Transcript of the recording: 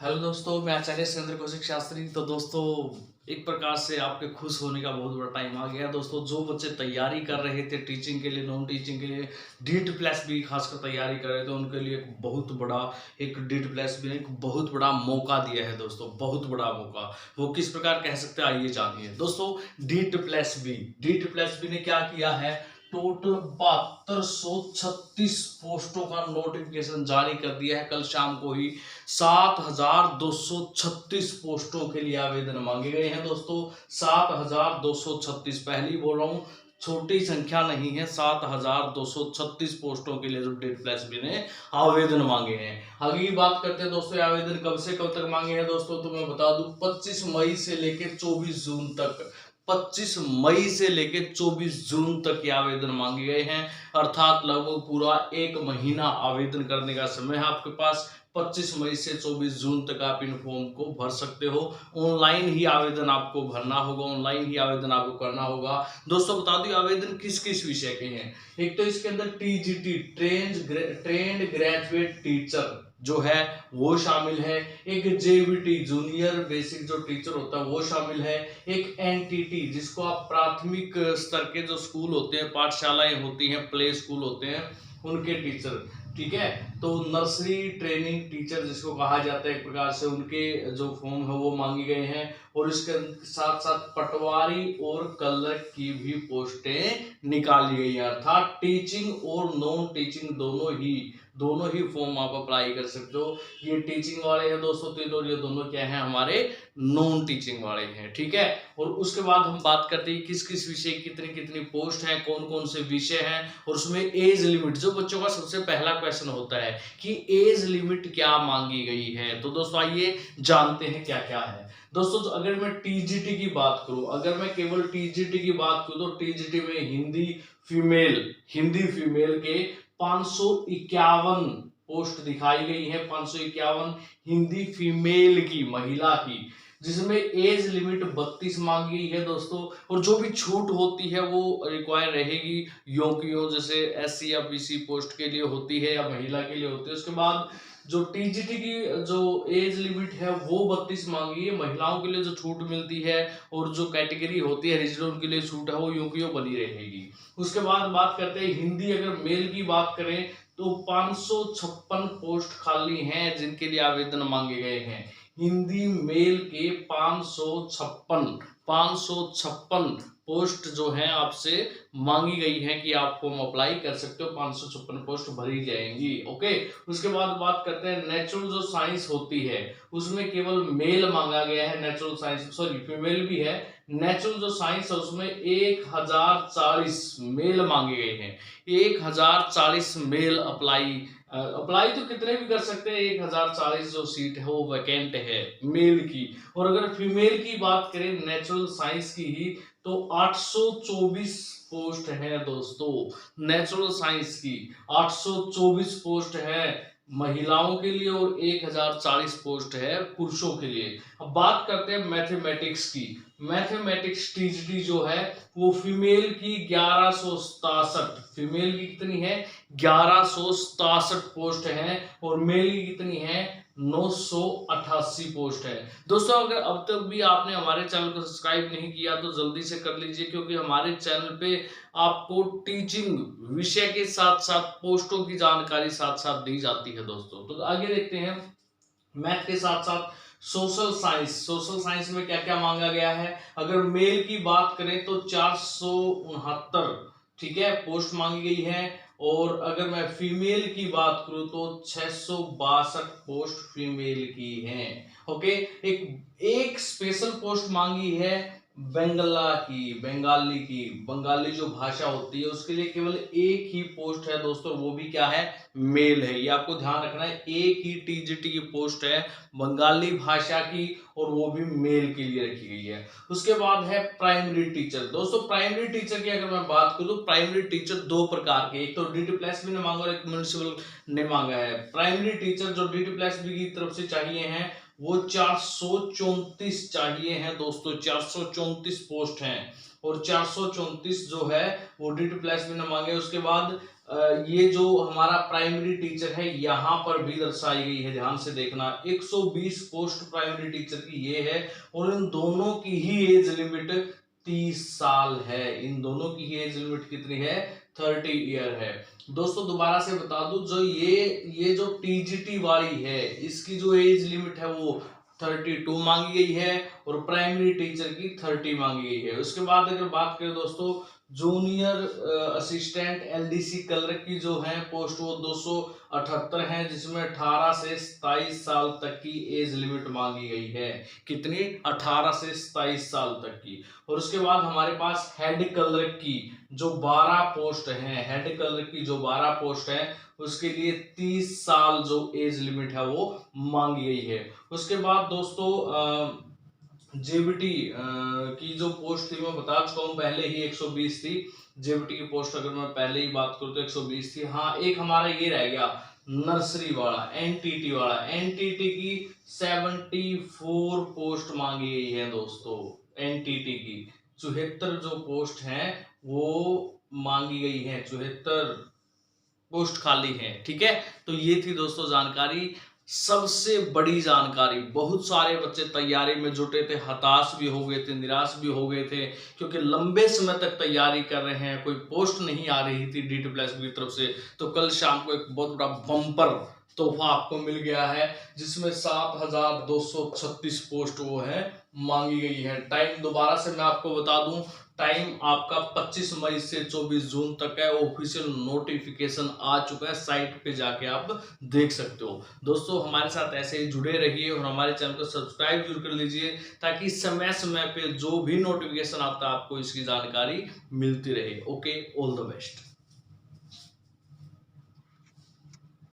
Hello दोस्तों, मैं आचार्य सुरेंद्र कौशिक शास्त्री। तो दोस्तों, एक प्रकार से आपके खुश होने का बहुत बड़ा टाइम आ गया है। दोस्तों, जो बच्चे तैयारी कर रहे थे टीचिंग के लिए, नॉन टीचिंग के लिए, डीट प्लस भी खासकर तैयारी कर रहे थे, उनके लिए एक डीट प्लस भी एक बहुत बड़ा मौका दिया है। दोस्तों, बहुत बड़ा मौका। वो किस प्रकार कह सकते हैं, आइए जानिए। दोस्तों, डीट प्लस बी ने क्या किया है, टोटल 7236 पोस्टों का नोटिफिकेशन जारी कर दिया है। कल शाम को ही 7236 पोस्टों के लिए आवेदन मांगे गए हैं। दोस्तों, 7236, पहली बोल रहा हूं, छोटी संख्या नहीं है। 7236 पोस्टों के लिए जो डेट प्लस बी ने आवेदन मांगे हैं। अगली बात करते हैं दोस्तों, आवेदन कब से कब तक मांगे हैं। दोस्तों, तो मैं बता दूं, 25 मई से लेकर 24 जून तक, 25 मई से लेकर 24 जून तक ये आवेदन मांगे गए हैं। अर्थात लगभग पूरा एक महीना आवेदन करने का समय है आपके पास। 25 मई से 24 जून तक आप इन फॉर्म को भर सकते हो। ऑनलाइन ही आवेदन आपको भरना होगा, ऑनलाइन ही आवेदन आपको करना होगा। दोस्तों, बता दूं आवेदन किस किस विषय के हैं। एक तो इसके अंदर टीजीटी, ट्रेंड ग्रेजुएट टीचर जो है वो शामिल है। एक जेबीटी, जूनियर बेसिक जो टीचर होता है वो शामिल है। एक एनटीटी, जिसको आप प्राथमिक स्तर के जो स्कूल होते हैं, पाठशालाएं होती हैं, प्ले स्कूल होते हैं, उनके टीचर, ठीक है। तो नर्सरी ट्रेनिंग टीचर जिसको कहा जाता है एक प्रकार से, उनके जो फॉर्म है वो मांगे गए हैं। और इसके साथ साथ पटवारी और क्लर्क की भी पोस्टें निकाली गई हैं। अर्थात टीचिंग और नॉन टीचिंग दोनों ही फॉर्म आप अप्लाई कर सकते हो। ये टीचिंग वाले हैं दोस्तों तीन, और ये दोनों क्या हैं, हमारे नॉन टीचिंग वाले हैं, ठीक है। और उसके बाद हम बात करते हैं किस किस विषय कितनी कितनी पोस्ट हैं, कौन कौन से विषय हैं, और उसमें एज लिमिट, जो बच्चों का सबसे पहला क्वेश्चन होता है कि एज लिमिट क्या मांगी गई है। तो दोस्तों, आइए जानते हैं क्या क्या है। दोस्तों, तो अगर मैं टीजीटी की बात करूं, अगर मैं केवल टीजीटी की बात करूं, तो टीजीटी में हिंदी फीमेल के 551 पोस्ट दिखाई गई है। 551 हिंदी फीमेल की, महिला की, जिसमें एज लिमिट 32 मांगी गई है दोस्तों। और जो भी छूट होती है वो रिक्वायर रहेगी यों जैसे एससी या बीसी पोस्ट के लिए होती है या महिला के लिए होती है। उसके बाद जो टीजीटी की जो एज लिमिट है वो 32 मांगी है। महिलाओं के लिए जो छूट मिलती है और जो कैटेगरी होती है रिजर्व, उनके लिए छूट है वो यों बनी रहेगी। उसके बाद बात करते हैं हिंदी, अगर मेल की बात करें तो 556 पोस्ट खाली हैं जिनके लिए आवेदन मांगे गए हैं। हिंदी मेल के 556 पोस्ट जो है आपसे मांगी गई है कि आप फॉर्म अप्लाई कर सकते हो। 556 पोस्ट भरी जाएंगी, ओके। उसके बाद बात करते हैं नेचुरल जो साइंस होती है, उसमें केवल मेल मांगा गया है। नेचुरल साइंस, सॉरी फीमेल भी है। नेचुरल जो साइंस है उसमें 1040 मेल मांगे गए हैं। 1040 मेल अप्लाई तो कितने भी कर सकते हैं। 1040 जो सीट है वो वैकेंट है मेल की। और अगर फीमेल की बात करें नेचुरल साइंस की ही, तो 824 पोस्ट है दोस्तों। नेचुरल साइंस की 824 पोस्ट है महिलाओं के लिए और 1040 पोस्ट है पुरुषों के लिए। अब बात करते हैं मैथमेटिक्स की। मैथमेटिक्स टीजीटी जो है वो फीमेल की 1167, फीमेल की कितनी है, 1167 पोस्ट है, और मेल की कितनी है, 988 पोस्ट है। दोस्तों, अगर अब तक भी आपने हमारे चैनल को सब्सक्राइब नहीं किया तो जल्दी से कर लीजिए, क्योंकि हमारे चैनल पे आपको टीचिंग विषय के साथ साथ पोस्टों की जानकारी साथ साथ दी जाती है दोस्तों। तो आगे देखते हैं, मैथ के साथ साथ सोशल साइंस में क्या क्या मांगा गया है। अगर मेल की बात करें तो 469, ठीक है, पोस्ट मांगी गई है। और अगर मैं फीमेल की बात करूं तो 662 पोस्ट फीमेल की हैं, ओके। एक स्पेशल पोस्ट मांगी है बंगाली जो भाषा होती है उसके लिए केवल एक ही पोस्ट है दोस्तों, वो भी क्या है, मेल है। ये आपको ध्यान रखना है, एक ही टीजीटी की पोस्ट है बंगाली भाषा की, और वो भी मेल के लिए रखी गई है। उसके बाद है प्राइमरी टीचर। दोस्तों, प्राइमरी टीचर की अगर मैं बात करूं तो प्राइमरी टीचर दो प्रकार के, एक तो डीटी प्लस बी ने मांगा और एक म्युनिसिपल ने मांगा है। प्राइमरी टीचर जो डीटी प्लस बी की तरफ से चाहिए हैं वो 434 चाहिए हैं दोस्तों। 434 पोस्ट हैं, और 434 जो है वो डी2 प्लस में न मांगे। उसके बाद ये जो हमारा प्राइमरी टीचर है यहाँ पर भी दर्शाई गई है, ध्यान से देखना। 120 पोस्ट प्राइमरी टीचर की ये है, और इन दोनों की ही एज लिमिट 30 साल है। इन दोनों की ही एज लिमिट कितनी है? 30 ईयर है। दोस्तों दोबारा से बता दूं, जो ये जो टीजीटी वाली है, इसकी जो एज लिमिट है वो 32 मांगी गई है, और प्राइमरी टीचर की 30 मांगी गई है। उसके बाद अगर बात करें दोस्तों, जूनियर असिस्टेंट एलडीसी क्लर्क की जो है पोस्ट वो 278 है, जिसमें 18 से 27 साल तक की एज लिमिट मांगी गई है। कितनी? 18 से 27 साल तक की। और उसके बाद हमारे पास हेड क्लर्क की जो 12 पोस्ट हैं, हेड क्लर्क की जो 12 पोस्ट है, उसके लिए 30 साल जो एज लिमिट है वो मांगी गई है। उसके बाद दोस्तों जेबीटी की जो पोस्ट थी मैं बता चुका हूँ पहले ही, 120 थी। जेबीटी की पोस्ट अगर मैं पहले ही बात करूँ तो 120 थी। हाँ, एक हमारा ये रह गया नर्सरी वाला, एनटीटी वाला। एनटीटी की 74 पोस्ट मांगी गई है दोस्तों। एनटीटी की 74 जो पोस्ट हैं वो मांगी गई है, 74 पोस्ट खाली है। ठीक है, तो ये थी दोस्तों जानकारी, सबसे बड़ी जानकारी। बहुत सारे बच्चे तैयारी में जुटे थे, हताश भी हो गए थे, निराश भी हो गए थे, क्योंकि लंबे समय तक तैयारी कर रहे हैं, कोई पोस्ट नहीं आ रही थी DTPLS की तरफ से। तो कल शाम को एक बहुत बड़ा बम्पर तोहफा आपको मिल गया है, जिसमें 7236 पोस्ट वो है मांगी गई है। टाइम दोबारा से मैं आपको बता दूं, टाइम आपका 25 मई से 24 जून तक है। ऑफिशियल नोटिफिकेशन आ चुका है, साइट पे जाके आप देख सकते हो। दोस्तों हमारे साथ ऐसे ही जुड़े रहिए, और हमारे चैनल को सब्सक्राइब जरूर कर लीजिए, ताकि समय समय पे जो भी नोटिफिकेशन आता है आपको इसकी जानकारी मिलती रहे। Okay, all the best.